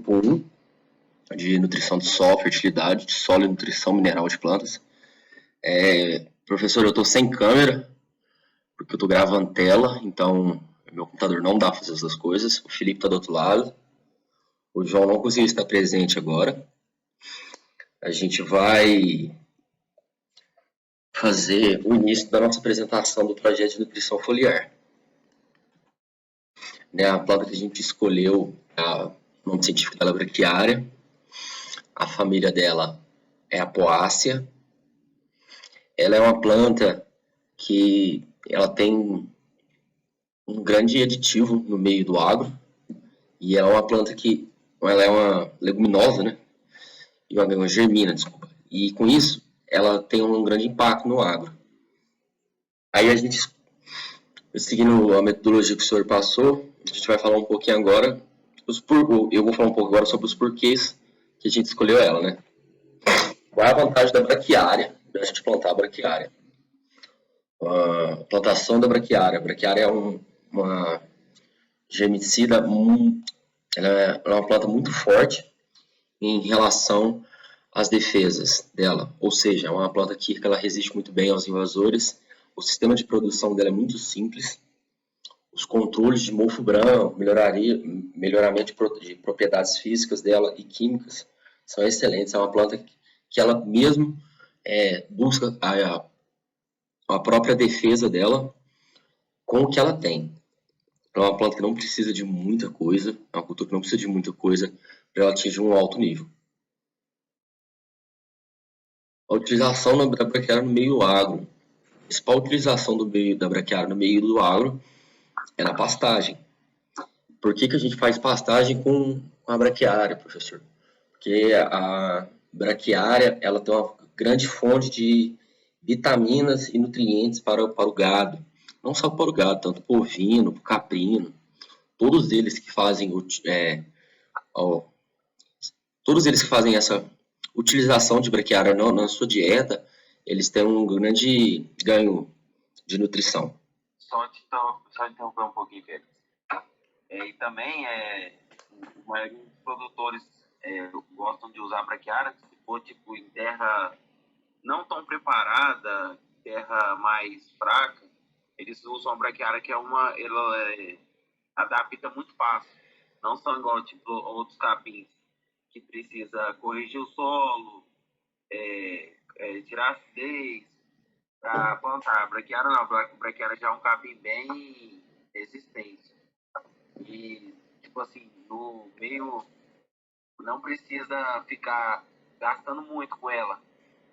grupo 1, de nutrição de solo, fertilidade, de solo e nutrição mineral de plantas. Professor, eu estou sem câmera, porque eu estou gravando tela, então meu computador não dá para fazer essas coisas. O Felipe está do outro lado. O João não conseguiu estar presente agora. A gente vai fazer o início da nossa apresentação do projeto de nutrição foliar. A planta que a gente escolheu, o nome científico dela é braquiária. A família dela é a Poácea. Ela é uma planta que ela tem um grande aditivo no meio do agro. E ela é uma planta que ela é uma leguminosa, né? E uma germina, desculpa. E com isso, ela tem um grande impacto no agro. Aí a gente, seguindo a metodologia que o senhor passou, a gente vai falar um pouquinho agora, eu vou falar um pouco agora sobre os porquês que a gente escolheu ela, né? Qual é a vantagem da braquiária, da gente plantar a braquiária? A plantação da braquiária. A braquiária é uma germicida, ela é uma planta muito forte em relação às defesas dela, ou seja, é uma planta que ela resiste muito bem aos invasores. O sistema de produção dela é muito simples. Os controles de mofo branco, melhoramento de propriedades físicas dela e químicas são excelentes. É uma planta que ela mesmo busca a própria defesa dela com o que ela tem. É uma planta que não precisa de muita coisa, é uma cultura que não precisa de muita coisa para ela atingir um alto nível. A utilização da braquiária no meio agro. A principal utilização da braquiária no meio do agro é na pastagem. Por que a gente faz pastagem com a braquiária, professor? Porque a braquiária ela tem uma grande fonte de vitaminas e nutrientes para o gado. Não só para o gado, tanto para o ovino, para o caprino. Todos eles que fazem essa utilização de braquiária na sua dieta, eles têm um grande ganho de nutrição. Só interromper um pouquinho, Félix. E também, a maioria dos produtores gostam de usar braquiária, se for tipo em terra não tão preparada, terra mais fraca, eles usam a braquiária que ela adapta muito fácil. Não são igual tipo outros capins que precisa corrigir o solo, tirar acidez para plantar. A braquiária não, a braquiária já é um capim bem resistente. E tipo assim, no meio não precisa ficar gastando muito com ela.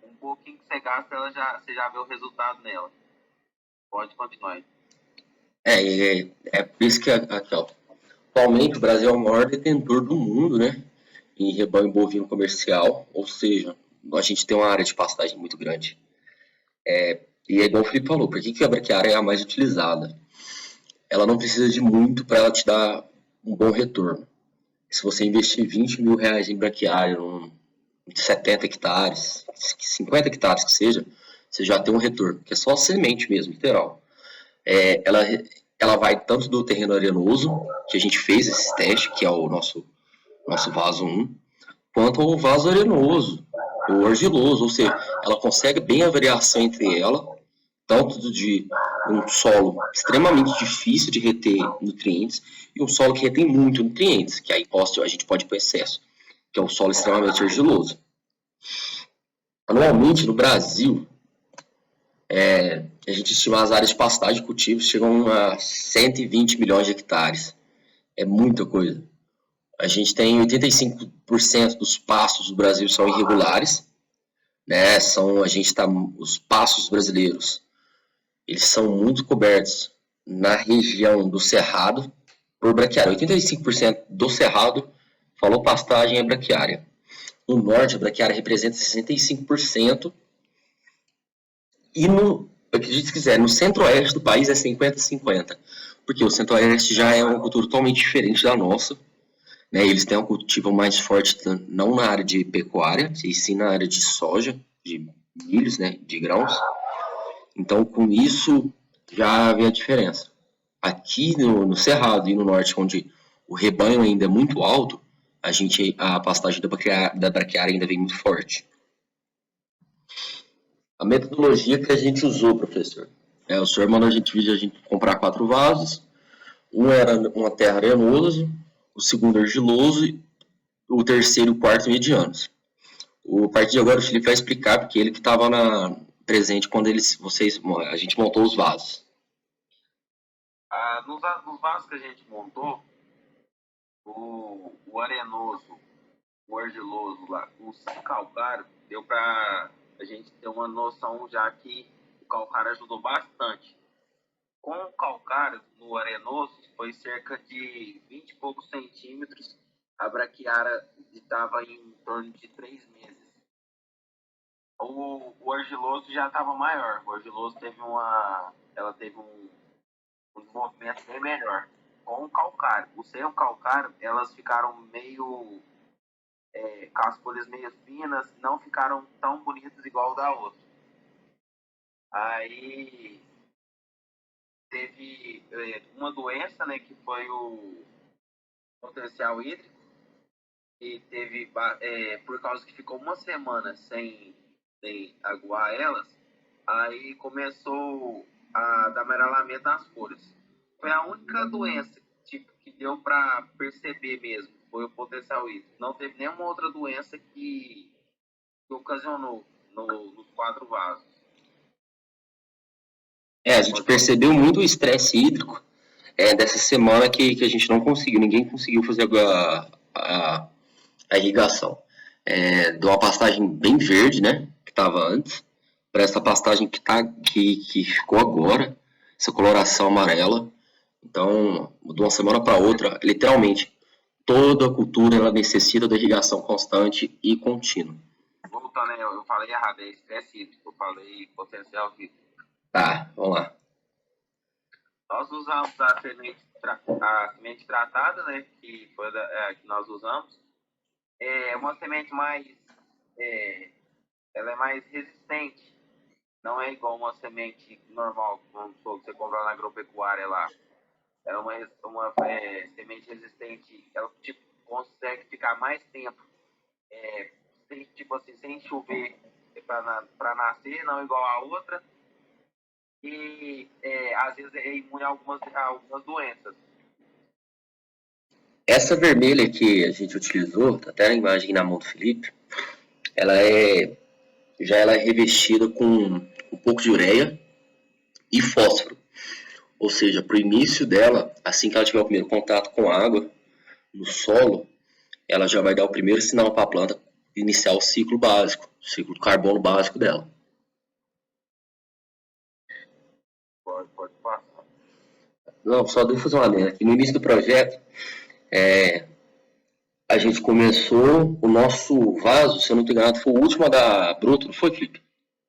Um pouquinho que você gasta, você já vê o resultado nela. Pode continuar aí. Por isso que aqui, ó, atualmente o Brasil é o maior detentor do mundo, né, em rebanho bovino comercial, ou seja, a gente tem uma área de pastagem muito grande. E é igual o Felipe falou, por que a braquiária é a mais utilizada? Ela não precisa de muito para ela te dar um bom retorno. Se você investir 20 mil reais em braquiária, de 70 hectares, 50 hectares que seja, você já tem um retorno, que é só semente mesmo, literal. Ela vai tanto do terreno arenoso, que a gente fez esse teste, que é o nosso vaso 1, quanto ao vaso arenoso, ou argiloso, ou seja, ela consegue bem a variação entre ela, tanto de um solo extremamente difícil de reter nutrientes e um solo que retém muito nutrientes, que aí a gente pode ir para o excesso, que é um solo extremamente argiloso. Anualmente, no Brasil, a gente estima as áreas de pastagem e cultivos chegam a 120 milhões de hectares. É muita coisa. A gente tem 85% dos pastos do Brasil são irregulares, né? Os pastos brasileiros, eles são muito cobertos na região do cerrado por braquiária. 85% do cerrado, falou pastagem, é braquiária. No norte, a braquiária representa 65%. E acredite se quiser, no centro-oeste do país é 50-50. Porque o centro-oeste já é uma cultura totalmente diferente da nossa. Né? Eles têm um cultivo mais forte, não na área de pecuária, e sim na área de soja, de milhos, né? De grãos. Então, com isso, já vê a diferença. Aqui no Cerrado e no Norte, onde o rebanho ainda é muito alto, a pastagem da braquiária ainda vem muito forte. A metodologia que a gente usou, professor, o senhor mandou a gente comprar 4 vasos. Um era uma terra arenosa, o segundo argiloso, o terceiro e o quarto medianos. A partir de agora o Felipe vai explicar, porque ele que estava presente quando a gente montou os vasos. Nos vasos que a gente montou, o arenoso, o argiloso, lá, o calcário, deu para a gente ter uma noção, já que o calcário ajudou bastante. Com o calcário no arenoso, foi cerca de 20 e poucos centímetros, a braquiária estava em torno de 3 meses. O argiloso já estava maior, o argiloso teve um desenvolvimento bem melhor. Com o calcário, sem o calcário, elas ficaram meio com as folhas meio finas, não ficaram tão bonitas igual o da outra. Aí teve uma doença, né, que foi o potencial hídrico, e teve, por causa que ficou uma semana sem aguar elas, aí começou a dar amarelamento nas folhas. Foi a única doença que deu para perceber mesmo, foi o potencial hídrico. Não teve nenhuma outra doença que ocasionou nos 4 vasos. A gente percebeu muito o estresse hídrico dessa semana que a gente não conseguiu, ninguém conseguiu fazer a irrigação. De uma pastagem bem verde, né, que estava antes, para essa pastagem que ficou agora, essa coloração amarela. Então, de uma semana para outra, literalmente, toda a cultura ela necessita de irrigação constante e contínua. Voltando, eu falei errado, é estresse hídrico, eu falei potencial hídrico. Tá, vamos lá. Nós usamos a semente tratada, né, que foi que nós usamos. É uma semente ela é mais resistente. Não é igual uma semente normal, que você compra na agropecuária lá. Ela é uma semente resistente, ela consegue ficar mais tempo sem chover para nascer, não igual a outra. E às vezes é imune a algumas doenças. Essa vermelha que a gente utilizou, tá até a imagem na mão do Felipe, ela é revestida com um pouco de ureia e fósforo. Ou seja, para o início dela, assim que ela tiver o primeiro contato com a água no solo, ela já vai dar o primeiro sinal para a planta iniciar o ciclo básico, o ciclo do carbono básico dela. Pode passar. Não, só devo fazer uma adenda aqui. No início do projeto, a gente começou o nosso vaso, se eu não estou enganado, foi o último da Bruto, não foi, Felipe?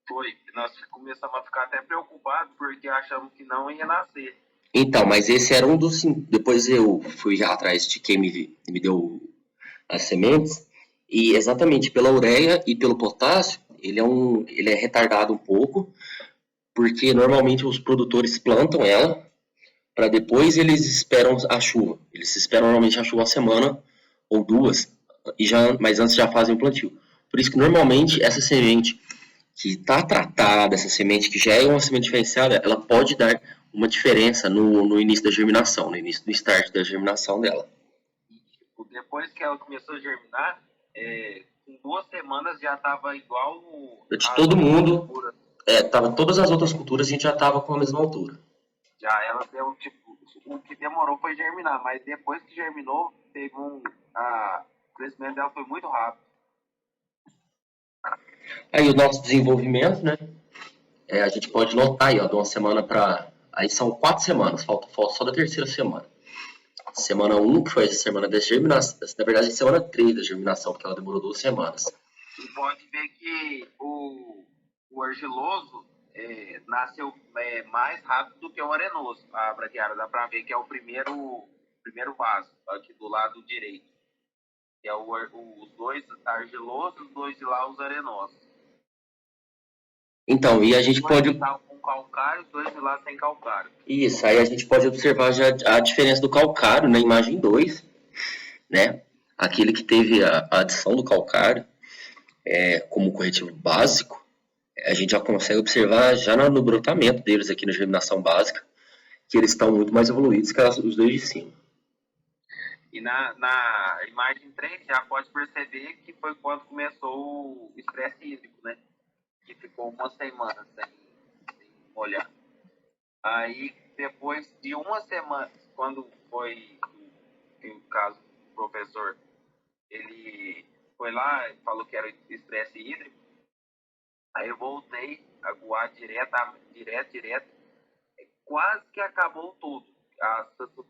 Foi. Nós começamos a ficar até preocupados porque achamos que não ia nascer. Então, mas esse era um dos... Depois eu fui atrás de quem me deu as sementes, e exatamente pela ureia e pelo potássio, ele é retardado um pouco, porque normalmente os produtores plantam ela, para depois eles esperam a chuva. Eles esperam normalmente a chuva uma semana ou 2, mas antes já fazem o plantio. Por isso que normalmente essa semente que está tratada, essa semente que já é uma semente diferenciada, ela pode dar uma diferença no início da germinação, no início do start da germinação dela. Depois que ela começou a germinar, em 2 semanas já estava igual de todo mundo, tava, todas as outras culturas a gente já estava com a mesma altura. Já ela deu, o que demorou foi germinar, mas depois que germinou, teve o crescimento dela foi muito rápido. Aí o nosso desenvolvimento, né? A gente pode notar aí, ó, de uma semana para... Aí são 4 semanas, falta só da terceira semana. Semana 1, que foi a semana da germinação, na verdade, semana 3 da germinação, porque ela demorou 2 semanas. E pode ver que o argiloso nasceu mais rápido do que o arenoso, a braquiária. Dá para ver que é o primeiro vaso, aqui do lado direito. Que é os 2 argilosos, os 2 de lá, os arenosos. Então, e a gente pode... com calcário, 2 de lá sem calcário. Isso, aí a gente pode observar já a diferença do calcário na imagem 2, né? aquele que teve a adição do calcário como corretivo básico, a gente já consegue observar já no brotamento deles aqui na germinação básica, que eles estão muito mais evoluídos que os dois de cima. E na imagem 3 já pode perceber que foi quando começou o estresse hídrico, né? Que ficou uma semana sem molhar. Aí, depois de uma semana, quando foi o caso do professor, ele foi lá e falou que era estresse hídrico, aí eu voltei a aguar direto, quase que acabou tudo. As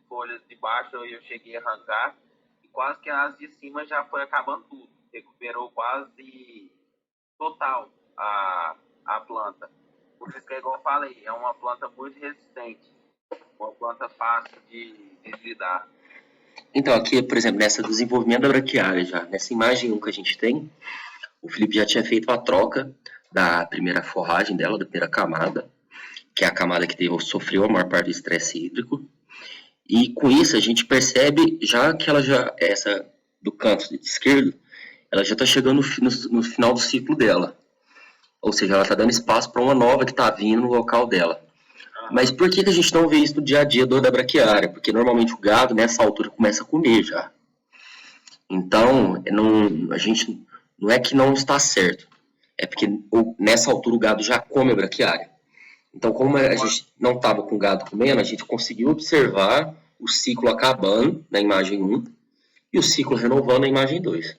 folhas de baixo eu cheguei a arrancar, e quase que as de cima já foi acabando tudo. Recuperou quase total a planta. Por isso que é igual eu falei, é uma planta muito resistente, uma planta fácil de lidar. Então, aqui, por exemplo, nessa desenvolvimento da braquiária, já nessa imagem 1 que a gente tem, o Felipe já tinha feito a troca da primeira forragem dela, da primeira camada, que é a camada que sofreu a maior parte do estresse hídrico. E com isso a gente percebe já que essa do canto esquerdo, ela já está chegando no final do ciclo dela. Ou seja, ela está dando espaço para uma nova que está vindo no local dela. Mas por que a gente não vê isso no dia a dia da braquiária? Porque normalmente o gado nessa altura começa a comer já. Então, a gente não é que não está certo. É porque nessa altura o gado já come a braquiária. Então, como a gente não estava com o gado comendo, a gente conseguiu observar o ciclo acabando na imagem 1 e o ciclo renovando na imagem 2.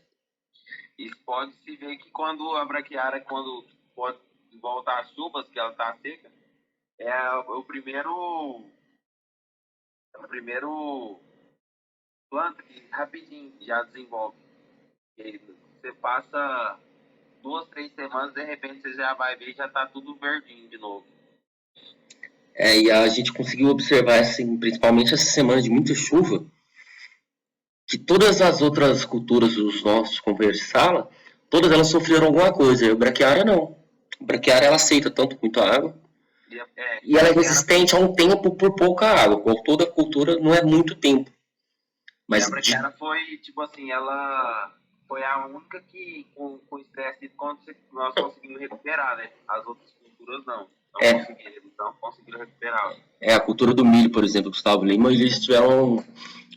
E pode-se ver que quando a braquiária, quando pode voltar às chuvas, que ela está seca, é o primeiro planta que rapidinho já desenvolve. E você passa 2, 3 semanas, de repente você já vai ver e já está tudo verdinho de novo. E a gente conseguiu observar, assim, principalmente essa semana de muita chuva, que todas as outras culturas dos nossos companheiros de sala, todas elas sofreram alguma coisa. E a braquiária não. A braquiária ela aceita tanto muita água. E ela é resistente a um tempo por pouca água. Como toda cultura não é muito tempo. Mas a braquiária foi, tipo assim, ela foi a única que com estresse nós conseguimos recuperar, né? As outras culturas não. Não conseguiram recuperar. A cultura do milho, por exemplo, Gustavo Lima, eles tiveram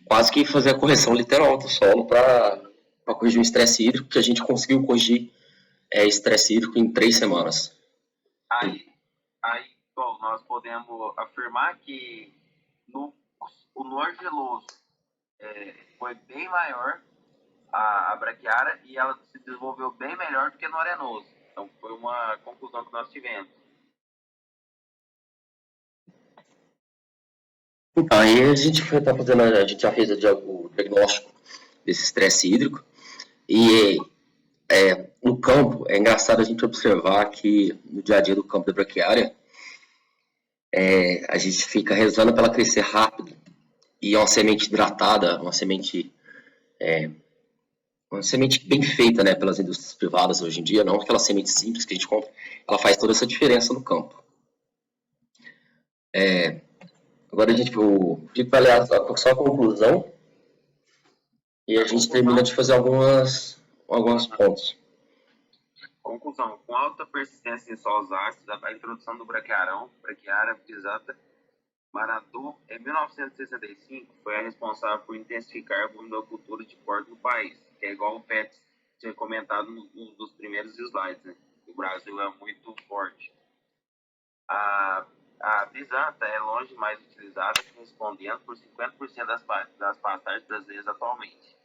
quase que fazer a correção literal do solo para corrigir o estresse hídrico, que a gente conseguiu corrigir estresse hídrico em 3 semanas. Aí bom, nós podemos afirmar que o norgeloso foi bem maior a braquiária e ela se desenvolveu bem melhor do que no arenoso. Então foi uma conclusão que nós tivemos. Então, aí a gente já fez o diagnóstico desse estresse hídrico e no campo é engraçado a gente observar que no dia a dia do campo da braquiária a gente fica rezando para ela crescer rápido e é uma semente hidratada, uma semente bem feita, né, pelas indústrias privadas hoje em dia, não aquela semente simples que a gente compra, ela faz toda essa diferença no campo. Agora o Pico vai ler só a conclusão e a gente termina de fazer alguns pontos. Conclusão. Com alta persistência em solos ácidos, a introdução do braquiária pisata Maratu, em 1965, foi a responsável por intensificar a bovinocultura de corte no país, que é igual o Pet tinha comentado num dos primeiros slides, né? O Brasil é muito forte. A bisanta é longe mais utilizada, correspondendo por 50% das pastagens brasileiras atualmente.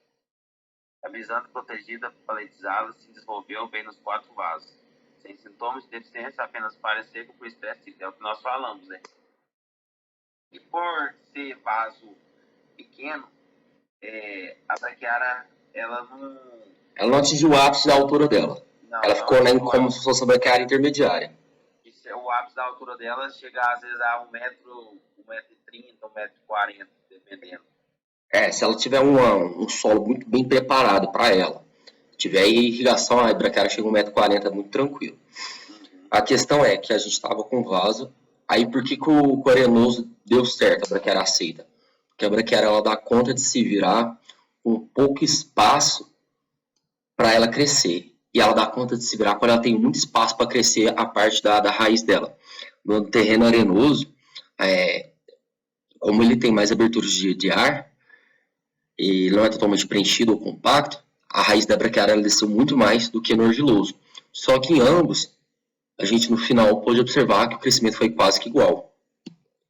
A bisanta protegida paletizada se desenvolveu bem nos 4 vasos, sem sintomas de deficiência, apenas palha seca por estresse, é o que nós falamos, né? E por ser vaso pequeno, a braquiária, ela não atingiu o ápice da altura dela. Ela ficou como se fosse a braquiária intermediária. O ápice da altura dela chega às vezes a 1,30 m, 1,40 m, dependendo. Se ela tiver um solo muito bem preparado para ela, tiver irrigação, a braquiária chega a 1,40 m, é muito tranquilo. A questão é que a gente estava com vaso, aí por que o arenoso deu certo, a braquiária aceita? Porque a braquiária ela dá conta de se virar com pouco espaço para ela crescer. E ela dá conta de se virar quando ela tem muito espaço para crescer a parte da raiz dela. No terreno arenoso, como ele tem mais aberturas de ar, e não é totalmente preenchido ou compacto, a raiz da braquiária ela desceu muito mais do que no argiloso. Só que em ambos, a gente no final pôde observar que o crescimento foi quase que igual.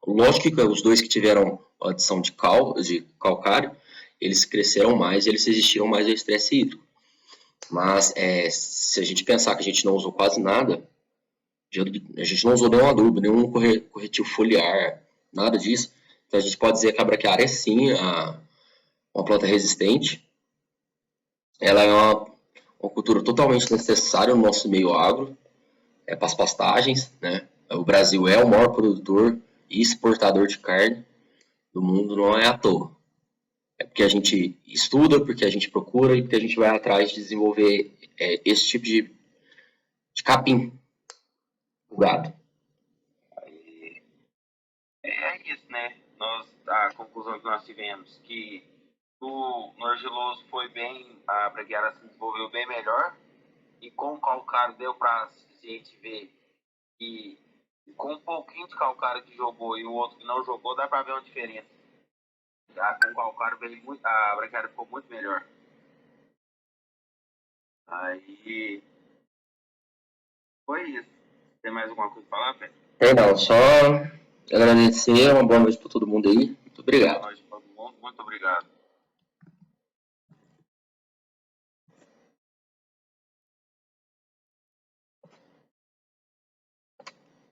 Lógico que os dois que tiveram adição de calcário, eles cresceram mais e eles resistiram mais ao estresse hídrico. Mas se a gente pensar que a gente não usou quase nada, a gente não usou nenhum adubo, nenhum corretivo foliar, nada disso, então a gente pode dizer que a braquiária é sim uma planta resistente. Ela é uma cultura totalmente necessária no nosso meio agro, para as pastagens, né? O Brasil é o maior produtor e exportador de carne do mundo, não é à toa. É porque a gente estuda, porque a gente procura e porque a gente vai atrás de desenvolver esse tipo de capim do gado. É isso, né? A conclusão que nós tivemos que no argiloso foi bem, a braquiária se desenvolveu bem melhor, e com o calcário deu para a gente ver que com um pouquinho de calcário que jogou e o outro que não jogou, dá para ver uma diferença. Com o calcário a braquiária ficou muito melhor. Aí foi isso. Tem mais alguma coisa para falar, Pedro? Não, só agradecer, uma boa noite para todo mundo aí. Muito obrigado. Boa noite para todo mundo, muito obrigado.